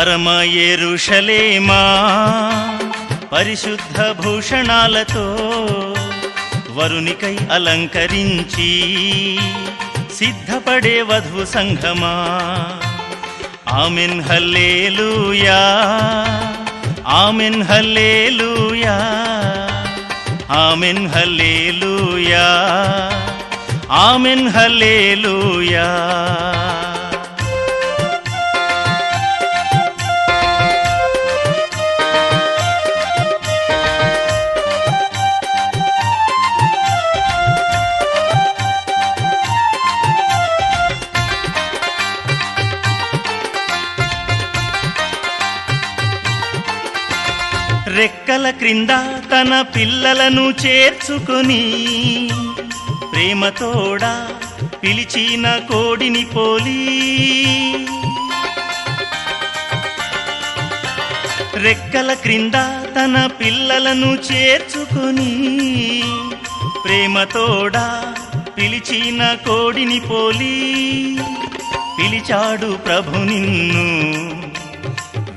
పరమ యెరూషలేమా పరిశుద్ధ భూషణాలతో వరునికై అలంకరించి సిద్ధపడే వధువు సంఘమా. Amen hallelujah, amen hallelujah, amen hallelujah, amen hallelujah. రెక్కల క్రింద తన పిల్లలను చేర్చుకొని ప్రేమతోడా పిలిచిన కోడిని పోలి, రెక్కల క్రింద తన పిల్లలను చేర్చుకొని ప్రేమతోడా పిలిచిన కోడిని పోలి పిలిచాడు ప్రభు నిన్ను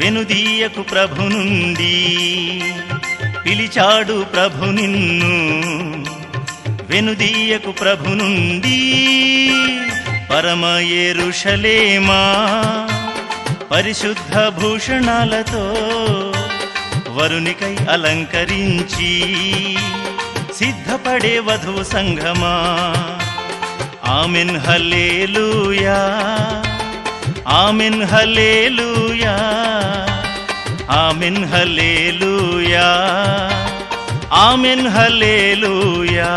వెనుదీయకు ప్రభు నుండి. పిలిచాడు ప్రభు నిన్ను వెనుదీయకు ప్రభు నుండి. పరమ యెరూషలేమా పరిశుద్ధ భూషణాలతో వరునికై అలంకరించి సిద్ధపడే వధువు సంఘమా. Amen hallelujah, amen hallelujah, amen hallelujah, amen hallelujah.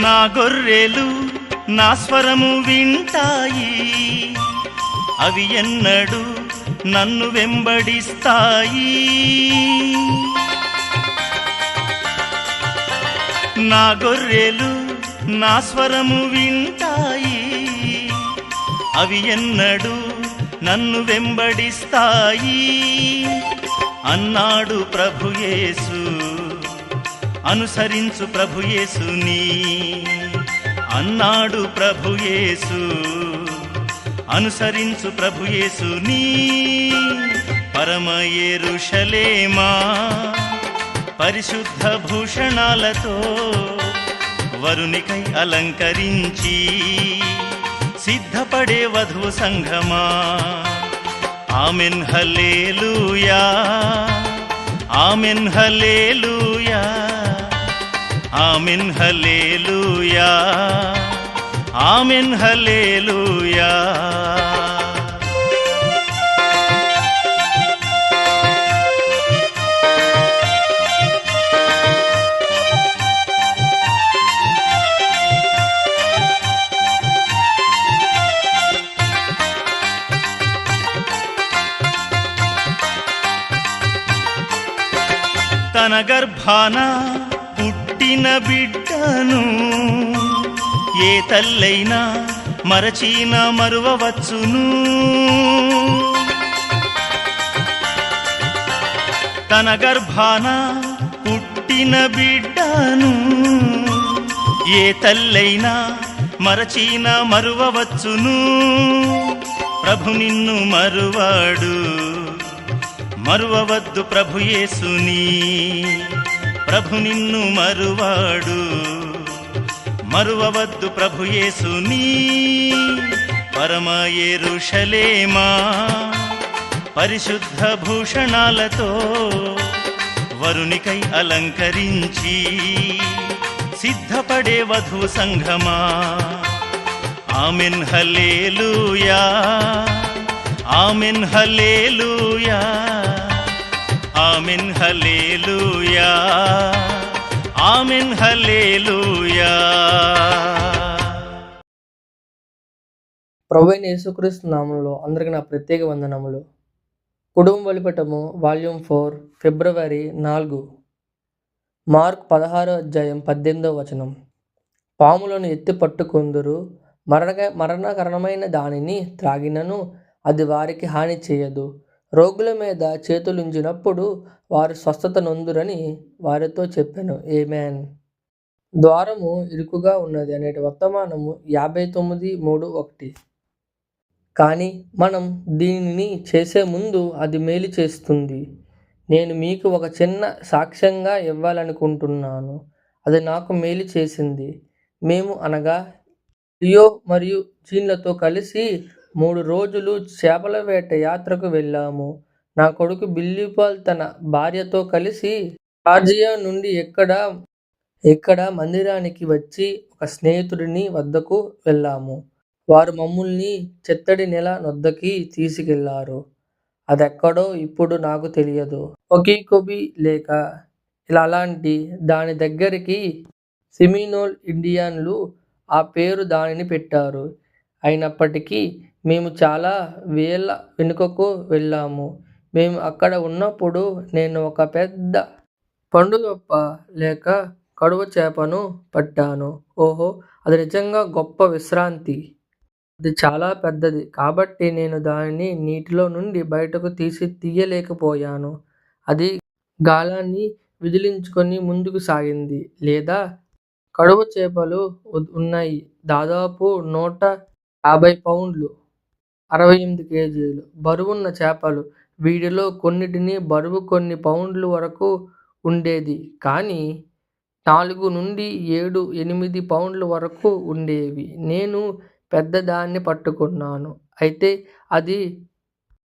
నా గొర్రెలు నా స్వరము వింటాయి, అవి ఎన్నడూ నన్ను వెంబడిస్తాయి. నా గొర్రెలు నా స్వరము వింటాయి, అవి ఎన్నడూ నన్ను వెంబడిస్తాయి అన్నాడు ప్రభు యేసు. అనుసరించు ప్రభు యేసుని అన్నాడు ప్రభు యేసు. అనుసరించు ప్రభు యేసుని. పరమ యెరూషలేమా పరిశుద్ధ భూషణాలతో వరునికై అలంకరించి సిద్ధపడే వధువు సంఘమా. Amen hallelujah, amen hallelujah, amen hallelujah, amen hallelujah. తన గర్భాన పుట్టిన బిడ్డను ఏ తల్లైనా మరచిన మరువవచ్చును. తన గర్భాన పుట్టిన బిడ్డను ఏ తల్లైనా మరచిన మరువవచ్చును. ప్రభు నిన్ను మరువాడు, మరువవద్దు ప్రభు యేసుని. ప్రభు నిన్ను మరువాడు, మరువవద్దు ప్రభు యేసుని. పరమ యెరూషలేమా పరిశుద్ధ భూషణాలతో వరునికై అలంకరించి సిద్ధపడే వధువు సంఘమా. Amen hallelujah, amen hallelujah, amen hallelujah, amen hallelujah. ప్రభువైన యేసుక్రీస్తు నామములో అందరికీ నా ప్రత్యేక వందనములు. కుటుంబ బలిపీఠము వాల్యూమ్ 4 ఫిబ్రవరి 4. మార్క్ 16వ అధ్యాయం 18వ వచనం. పాములను ఎత్తి పట్టుకొందురు. మరణకరమైన దానిని త్రాగినను అది వారికి హాని చేయదు. రోగుల మీద చేతులుంచినప్పుడు వారు స్వస్థత నొందురని వారితో చెప్పెను. ఆమేన్. ద్వారము ఇరుకుగా ఉన్నది అనేటి వర్తమానము 59:3-1. కానీ మనం దీనిని చేసే ముందు అది మేలు చేస్తుంది. నేను మీకు ఒక చిన్న సాక్ష్యంగా ఇవ్వాలనుకుంటున్నాను. అది నాకు మేలు చేసింది. మేము అనగా లియో మరియు జీన్లతో కలిసి 3 రోజులు చేపల వేట యాత్రకు వెళ్ళాము. నా కొడుకు బిల్లీపాల్ తన భార్యతో కలిసి జార్జియా నుండి ఇక్కడ మందిరానికి వచ్చి ఒక స్నేహితుడిని వద్దకు వెళ్ళాము. వారు మమ్ముల్ని చిత్తడి నెల నొద్దకి తీసుకెళ్లారు. అదెక్కడో ఇప్పుడు నాకు తెలియదు. ఒకీకొబీ లేక అలాంటి దాని దగ్గరికి సెమినోల్ ఇండియన్లు ఆ పేరు దానిని పెట్టారు. అయినప్పటికీ మేము చాలా వేల వెనుకకు వెళ్ళాము. మేము అక్కడ ఉన్నప్పుడు నేను ఒక పెద్ద పండుగప్ప లేక కడువ చేపను పట్టాను. ఓహో, అది నిజంగా గొప్ప విశ్రాంతి. అది చాలా పెద్దది కాబట్టి నేను దానిని నీటిలో నుండి బయటకు తీయలేకపోయాను. అది గాలాన్ని విదిలించుకొని ముందుకు సాగింది. లేదా కడువ చేపలు ఉన్నాయి. దాదాపు 150 పౌండ్లు, 68 కేజీలు బరువున్న చేపలు. వీటిలో కొన్నిటిని బరువు కొన్ని పౌండ్లు వరకు ఉండేది. కానీ 4 నుండి 7-8 పౌండ్ల వరకు ఉండేవి. నేను పెద్దదాన్ని పట్టుకున్నాను. అయితే అది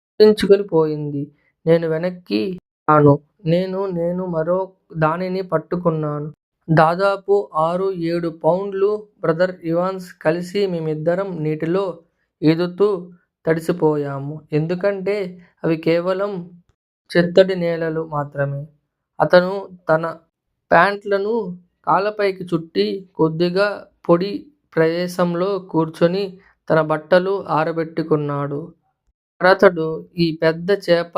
తప్పించుకొని పోయింది. నేను వెనక్కి రాను. నేను మరో దానిని పట్టుకున్నాను. దాదాపు 6-7 పౌండ్లు. బ్రదర్ ఇవాన్స్ కలిసి మేమిద్దరం నీటిలో ఈదుతూ తడిసిపోయాము. ఎందుకంటే అవి కేవలం చిత్తడి నేలలు మాత్రమే. అతను తన ప్యాంట్లను కాళ్ళపైకి చుట్టి కొద్దిగా పొడి ప్రదేశంలో కూర్చొని తన బట్టలు ఆరబెట్టుకున్నాడు. మరతడు ఈ పెద్ద చేప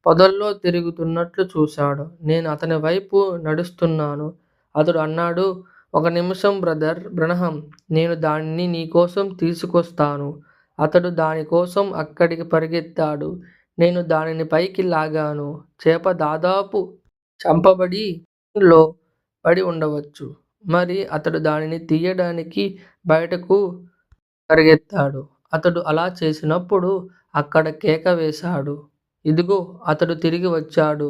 పొదల్లో తిరుగుతున్నట్లు చూశాడు. నేను అతని వైపు నడుస్తున్నాను. అతడు అన్నాడు, 1 నిమిషం బ్రదర్ బ్రనహం, నేను దానిని నీకోసం తీసుకొస్తాను. అతడు దానికోసం అక్కడికి పరిగెత్తాడు. నేను దానిని పైకి లాగాను. చేప దాదాపు చంపబడి లో పడి ఉండవచ్చు. మరి అతడు దానిని తీయడానికి బయటకు పరిగెత్తాడు. అతడు అలా చేసినప్పుడు అక్కడ కేక వేశాడు. ఇదిగో అతడు తిరిగి వచ్చాడు.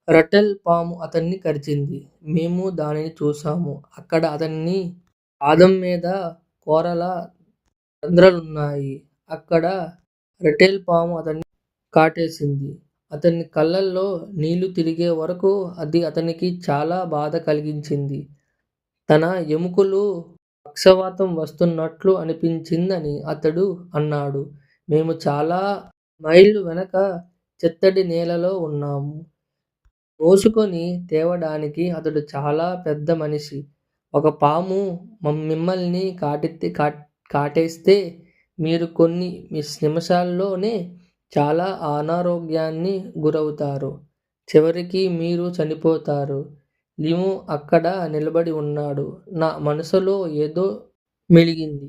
రటెల్ పాము అతన్ని కరిచింది. మేము దానిని చూశాము. అక్కడ అతని పాదం మీద కోరల రంధ్రాలున్నాయి. అక్కడ రటెల్ పాము అతన్ని కాటేసింది. అతని కళ్ళల్లో నీళ్లు తిరిగే వరకు అది అతనికి చాలా బాధ కలిగించింది. తన ఎముకలు పక్షవాతం వస్తున్నట్లు అనిపించిందని అతడు అన్నాడు. మేము చాలా మైళ్ళు వెనక చిత్తడి నేలలో ఉన్నాము. మోసుకొని తేవడానికి అతడు చాలా పెద్ద మనిషి. ఒక పాము మిమ్మల్ని కాటేస్తే మీరు కొన్ని నిమిషాల్లోనే చాలా అనారోగ్యాన్ని గురవుతారు. చివరికి మీరు చనిపోతారు. లిము అక్కడ నిలబడి ఉన్నాడు. నా మనసులో ఏదో మెలిగింది.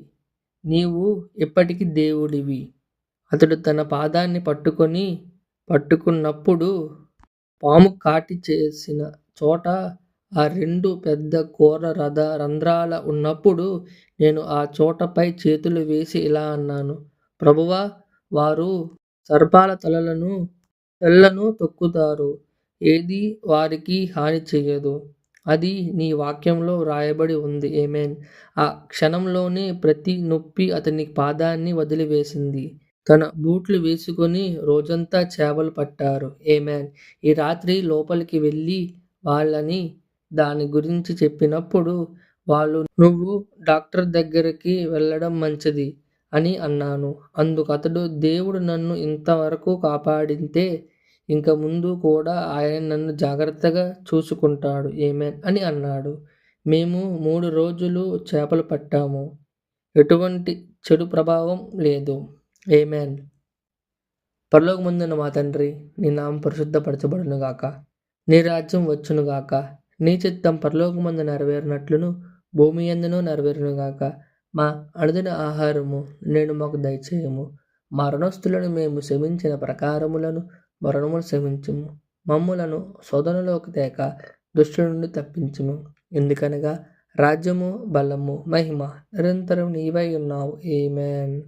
నీవు ఇప్పటికీ దేవుడివి. అతడు తన పాదాన్ని పట్టుకున్నప్పుడు పాము కాటి చేసిన చోట ఆ 2 పెద్ద కోర రంధ్రాల ఉన్నప్పుడు నేను ఆ చోటపై చేతులు వేసి ఇలా అన్నాను, ప్రభువా, వారు సర్పాల తలలను తొక్కుతారు. ఏదీ వారికి హాని చేయదు. అది నీ వాక్యంలో వ్రాయబడి ఉంది. ఆమేన్. ఆ క్షణంలోనే ప్రతి నొప్పి అతని పాదాన్ని వదిలివేసింది. తన బూట్లు వేసుకొని రోజంతా చేపలు పట్టారు. ఆమేన్. ఈ రాత్రి లోపలికి వెళ్ళి వాళ్ళని దాని గురించి చెప్పినప్పుడు వాళ్ళు నువ్వు డాక్టర్ దగ్గరికి వెళ్ళడం మంచిది అని అన్నాను. అందుకతడు దేవుడు నన్ను ఇంతవరకు కాపాడింటే ఇంక ముందు కూడా ఆయన నన్ను జాగ్రత్తగా చూసుకుంటాడు. ఆమేన్ అని అన్నాడు. మేము 3 రోజులు చేపలు పట్టాము. ఎటువంటి చెడు ప్రభావం లేదు. ఆమేన్. పరలోకమందున్న మా తండ్రి, నీ నామం పరిశుద్ధపరచబడునుగాక. నీ రాజ్యం వచ్చునుగాక. నీ చిత్తం పరలోకమందు నెరవేరినట్లును భూమి యందును నెరవేరునుగాక. మా అనుదిన ఆహారము నేడు మాకు దయచేయము. మా రుణస్థులను మేము క్షమించిన ప్రకారములను మరణములు క్షమించుము. మమ్ములను శోధనలోకి తేక దుష్టుల నుండి తప్పించుము. ఎందుకనగా రాజ్యము, బలము, మహిమ నిరంతరం నీవై ఉన్నావు. ఆమేన్.